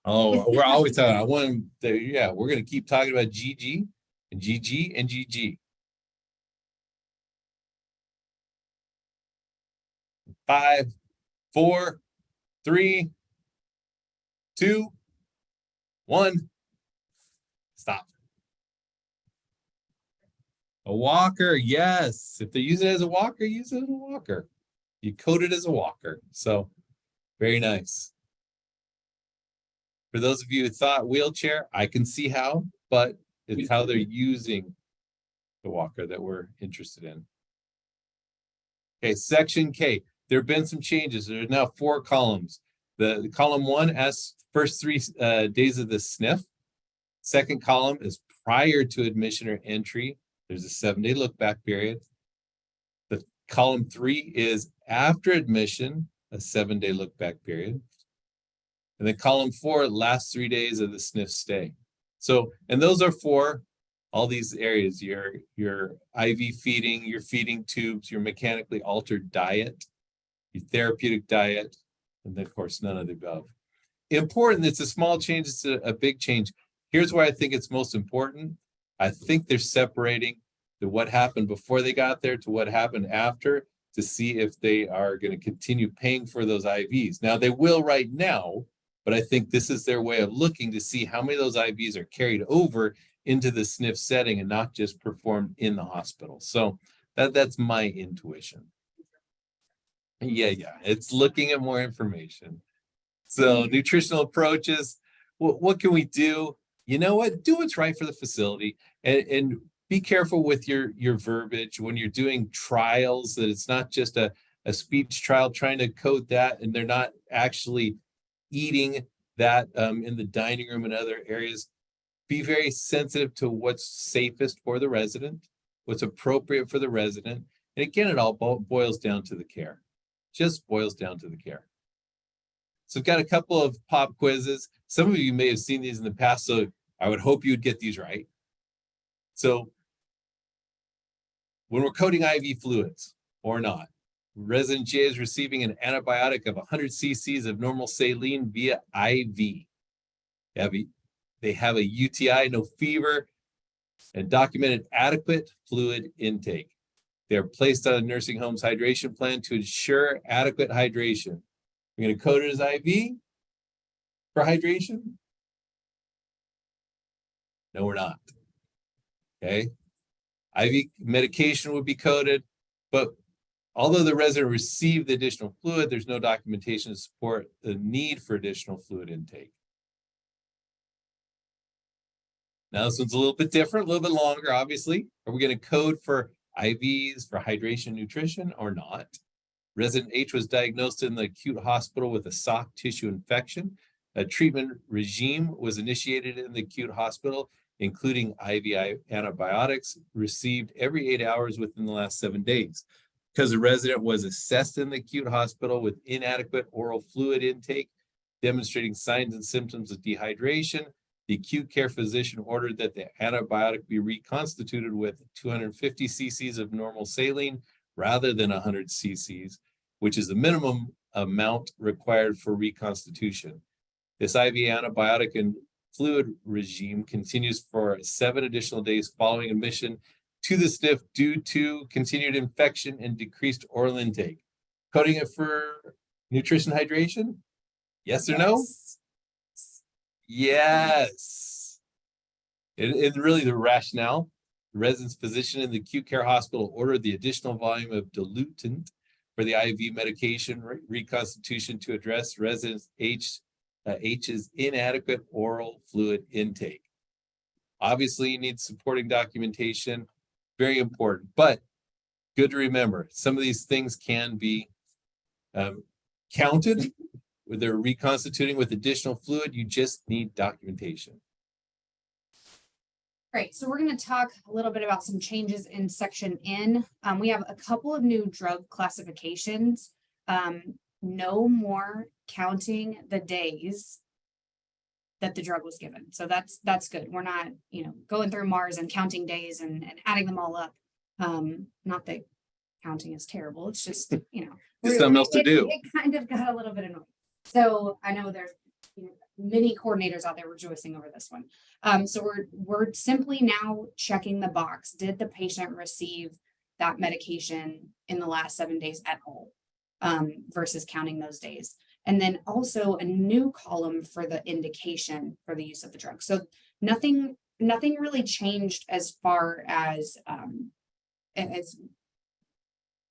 Oh, we're always talking. I want to, yeah, we're going to keep talking about GG and GG and GG. 5, 4, 3, 2, 1. Stop. A walker, yes. If they're using it as a walker, use it as a walker. You code it as a walker. So very nice. For those of you who thought wheelchair, I can see how, but it's how they're using the walker that we're interested in. Okay, section K. There have been some changes. There are now 4 columns. The column 1 asks first 3 days of the sniff. Second column is prior to admission or entry. There's a 7-day look back period. The column 3 is after admission, a 7-day look back period. And then column 4, last 3 days of the sniff stay. So, and those are for all these areas, your IV feeding, your feeding tubes, your mechanically altered diet, your therapeutic diet, and then of course, none of the above. Important, it's a small change, it's a big change. Here's where I think it's most important. I think they're separating what happened before they got there to what happened after to see if they are going to continue paying for those IVs. Now, they will right now, but I think this is their way of looking to see how many of those IVs are carried over into the SNF setting and not just performed in the hospital. So that's my intuition. Yeah, it's looking at more information. So nutritional approaches, what can we do? You know what? Do what's right for the facility, and be careful with your verbiage when you're doing trials, that it's not just a speech trial trying to code that, and they're not actually eating that in the dining room and other areas. Be very sensitive to what's safest for the resident, what's appropriate for the resident. And again, it all boils down to the care. Just boils down to the care. So I've got a couple of pop quizzes. Some of you may have seen these in the past, so I would hope you'd get these right. So when we're coding IV fluids or not, resident J is receiving an antibiotic of 100 cc's of normal saline via IV. They have a UTI, no fever, and documented adequate fluid intake. They are placed on a nursing home's hydration plan to ensure adequate hydration. We're going to code it as IV for hydration? No, we're not. Okay. IV medication would be coded, but although the resident received the additional fluid, there's no documentation to support the need for additional fluid intake. Now this one's a little bit different, a little bit longer, obviously. Are we going to code for IVs for hydration nutrition or not? Resident H was diagnosed in the acute hospital with a soft tissue infection. A treatment regime was initiated in the acute hospital, including IV antibiotics received every 8 hours within the last 7 days. Because the resident was assessed in the acute hospital with inadequate oral fluid intake, demonstrating signs and symptoms of dehydration, the acute care physician ordered that the antibiotic be reconstituted with 250 cc's of normal saline rather than 100 cc's, which is the minimum amount required for reconstitution. This IV antibiotic and fluid regime continues for 7 additional days following admission to the SNF due to continued infection and decreased oral intake. Coding it for nutrition hydration? Yes or no? Yes. And really the rationale, the resident's physician in the acute care hospital ordered the additional volume of diluent for the IV medication reconstitution to address resident H's inadequate oral fluid intake. Obviously, you need supporting documentation, very important, but good to remember, some of these things can be counted. Where they're reconstituting with additional fluid, you just need documentation. Great, so we're going to talk a little bit about some changes in section N. We have a couple of new drug classifications. No more counting the days that the drug was given. So that's good. We're not, going through Mars and counting days and adding them all up. Not that counting is terrible. It's just, There's something else to do. It kind of got a little bit annoying. So I know there's many coordinators out there rejoicing over this one. So we're simply now checking the box. Did the patient receive that medication in the last 7 days at all? Versus counting those days. And then also a new column for the indication for the use of the drug. So nothing really changed as far as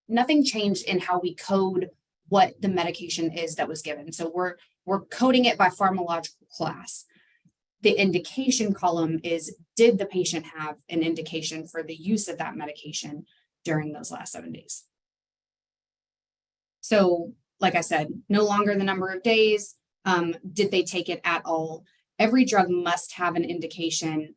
nothing changed in how we code what the medication is that was given. So we're coding it by pharmacological class. The indication column is, did the patient have an indication for the use of that medication during those last 7 days? So, like I said, no longer the number of days. Did they take it at all? Every drug must have an indication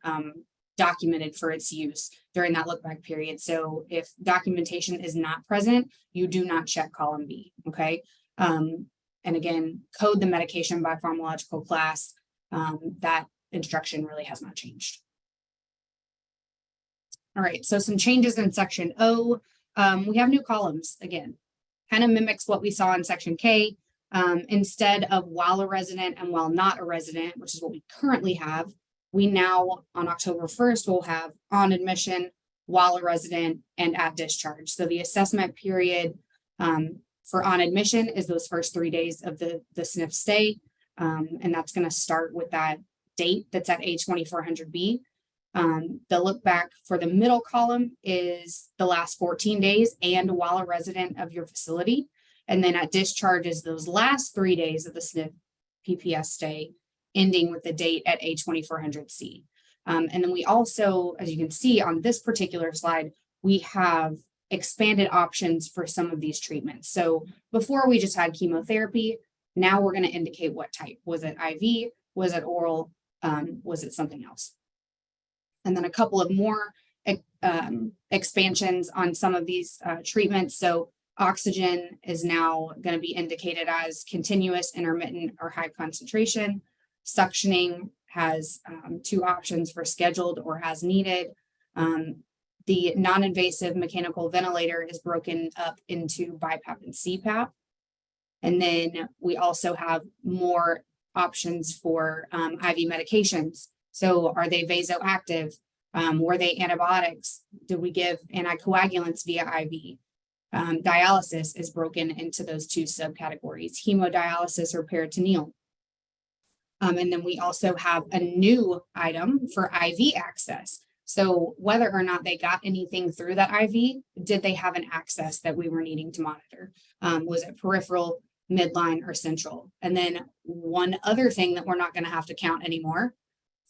documented for its use during that look back period. So if documentation is not present, you do not check column B, okay? And again, code the medication by pharmacological class. That instruction really has not changed. All right, so some changes in section O. We have new columns again, kind of mimics what we saw in section K. Instead of while a resident and while not a resident, which is what we currently have, we now on October 1st will have on admission, while a resident, and at discharge. So the assessment period for on admission is those first 3 days of the SNF stay. And that's going to start with that date that's at A2400B. The look back for the middle column is the last 14 days and while a resident of your facility. And then at discharge is those last 3 days of the SNF PPS stay, ending with the date at A2400C. And then we also, as you can see on this particular slide, we have expanded options for some of these treatments. So before we just had chemotherapy, now we're going to indicate what type. Was it IV? Was it oral? Was it something else? And then a couple of more expansions on some of these treatments. So oxygen is now going to be indicated as continuous, intermittent, or high concentration. Suctioning has 2 options for scheduled or as needed. The non-invasive mechanical ventilator is broken up into BiPAP and CPAP. And then we also have more options for IV medications. So are they vasoactive? Were they antibiotics? Did we give anticoagulants via IV? Dialysis is broken into those 2 subcategories, hemodialysis or peritoneal. And then we also have a new item for IV access. So whether or not they got anything through that IV, did they have an access that we were needing to monitor? Was it peripheral, midline, or central? And then one other thing that we're not going to have to count anymore,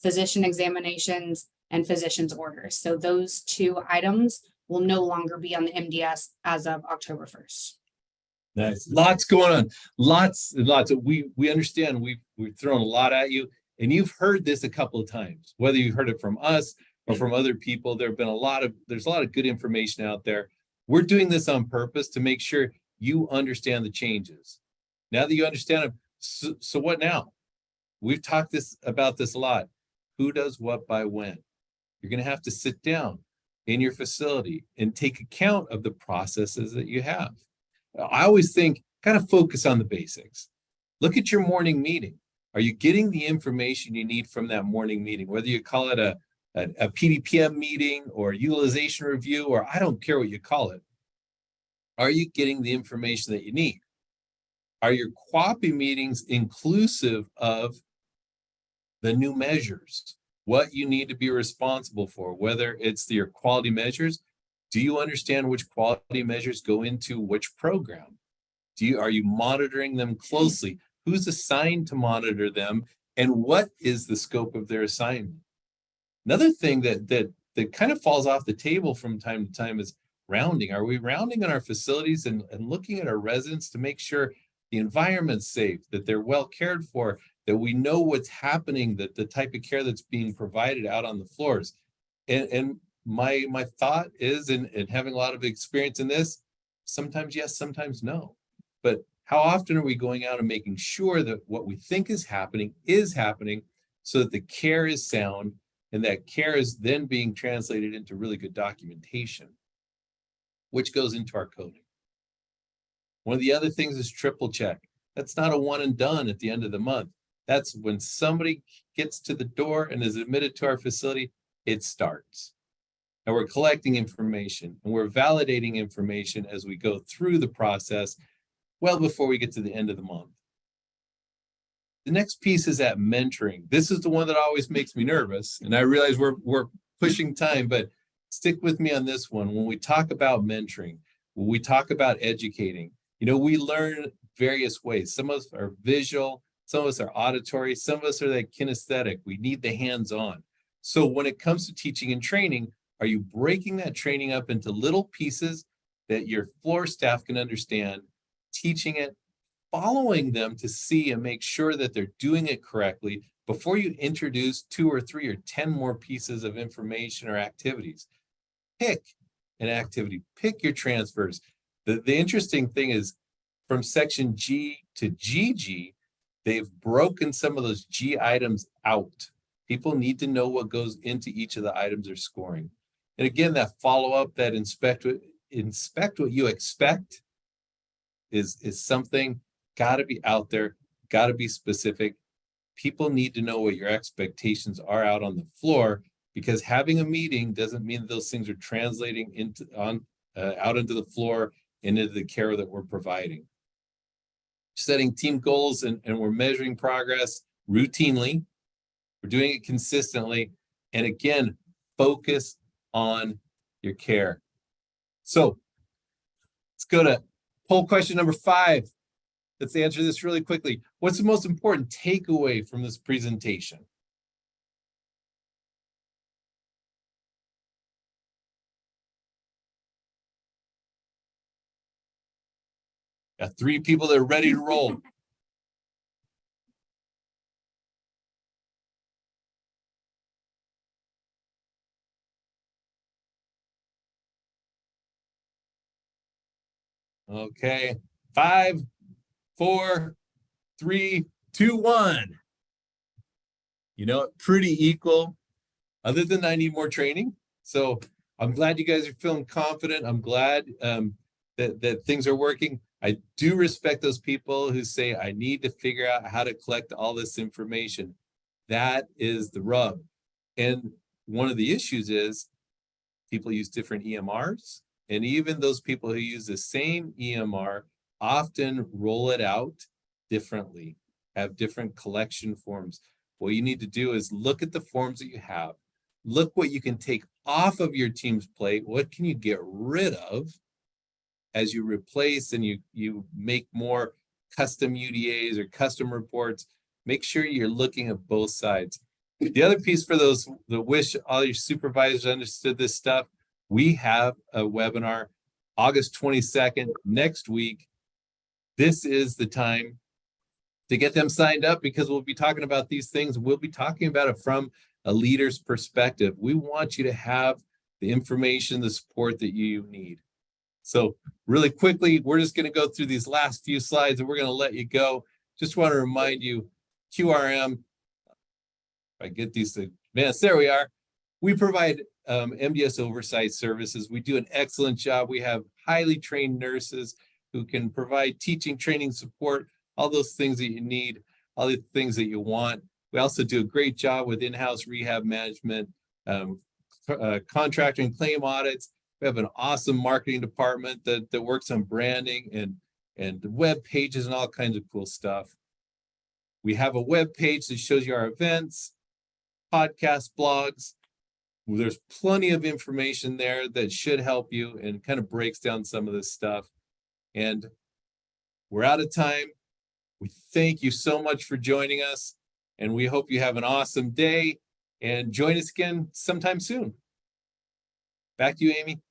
physician examinations and physician's orders. So those 2 items will no longer be on the MDS as of October 1st. Nice. Lots going on. Lots and lots. We understand we've thrown a lot at you, and you've heard this a couple of times, whether you heard it from us or from other people. There's a lot of good information out there. We're doing this on purpose to make sure you understand the changes. Now that you understand them, so what now? We've talked about this a lot. Who does what by when? You're going to have to sit down in your facility and take account of the processes that you have. I always think, kind of focus on the basics. Look at your morning meeting. Are you getting the information you need from that morning meeting? Whether you call it a PDPM meeting or utilization review, or I don't care what you call it. Are you getting the information that you need? Are your QAPI meetings inclusive of the new measures? What you need to be responsible for, whether it's your quality measures. Do you understand which quality measures go into which program? Are you monitoring them closely? Who's assigned to monitor them, and what is the scope of their assignment? Another thing that kind of falls off the table from time to time is rounding. Are we rounding in our facilities and looking at our residents to make sure the environment's safe, that they're well cared for, that we know what's happening, that the type of care that's being provided out on the floors? And my thought is, and having a lot of experience in this, sometimes yes, sometimes no. But how often are we going out and making sure that what we think is happening so that the care is sound, and that care is then being translated into really good documentation, which goes into our coding. One of the other things is triple check. That's not a one and done at the end of the month. That's when somebody gets to the door and is admitted to our facility, it starts. And we're collecting information and we're validating information as we go through the process well before we get to the end of the month. The next piece is that mentoring. This is the one that always makes me nervous. And I realize we're pushing time, but stick with me on this one. When we talk about mentoring, when we talk about educating, we learn various ways. Some of us are visual, some of us are auditory, some of us are like kinesthetic. We need the hands-on. So when it comes to teaching and training, are you breaking that training up into little pieces that your floor staff can understand, teaching it, following them to see and make sure that they're doing it correctly before you introduce 2 or 3 or 10 more pieces of information or activities? Pick an activity, pick your transfers. The interesting thing is, from section G to GG, they've broken some of those G items out. People need to know what goes into each of the items they're scoring. And again, that follow-up, that inspect what you expect is something got to be out there, got to be specific. People need to know what your expectations are out on the floor, because having a meeting doesn't mean that those things are translating out into the floor and into the care that we're providing. Setting team goals and we're measuring progress routinely. We're doing it consistently. And again, focus on your care. So let's go to Poll question number 5. Let's answer this really quickly. What's the most important takeaway from this presentation? Got 3 people that are ready to roll. Okay, 5, 4, 3, 2, 1. You know, pretty equal. Other than I need more training. So I'm glad you guys are feeling confident. I'm glad that things are working. I do respect those people who say, I need to figure out how to collect all this information. That is the rub. And one of the issues is people use different EMRs. And even those people who use the same EMR often roll it out differently, have different collection forms. What you need to do is look at the forms that you have. Look what you can take off of your team's plate. What can you get rid of as you replace and you make more custom UDAs or custom reports? Make sure you're looking at both sides. The other piece for those that wish all your supervisors understood this stuff, we have a webinar August 22nd next week. This is the time to get them signed up because we'll be talking about these things. We'll be talking about it from a leader's perspective. We want you to have the information, the support that you need. So really quickly, we're just going to go through these last few slides and we're going to let you go. Just want to remind you, QRM, if I get these to, yes, there we are. We provide MDS oversight services. We do an excellent job. We have highly trained nurses who can provide teaching, training, support, all those things that you need, all the things that you want. We also do a great job with in-house rehab management, contractor and claim audits. We have an awesome marketing department that works on branding and web pages and all kinds of cool stuff. We have a web page that shows you our events, podcasts, blogs. There's plenty of information there that should help you and kind of breaks down some of this stuff. And we're out of time. We thank you so much for joining us, and we hope you have an awesome day and join us again sometime soon. Back to you, Amy.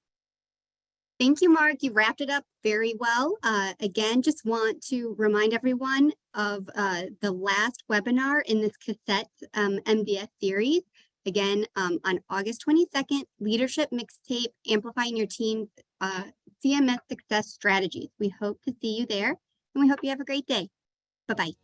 Thank you, Mark. You wrapped it up very well. Again, just want to remind everyone of the last webinar in this cassette MDS series. Again, on August 22nd, Leadership Mixtape, Amplifying Your Team's CMS Success Strategies. We hope to see you there, and we hope you have a great day. Bye-bye.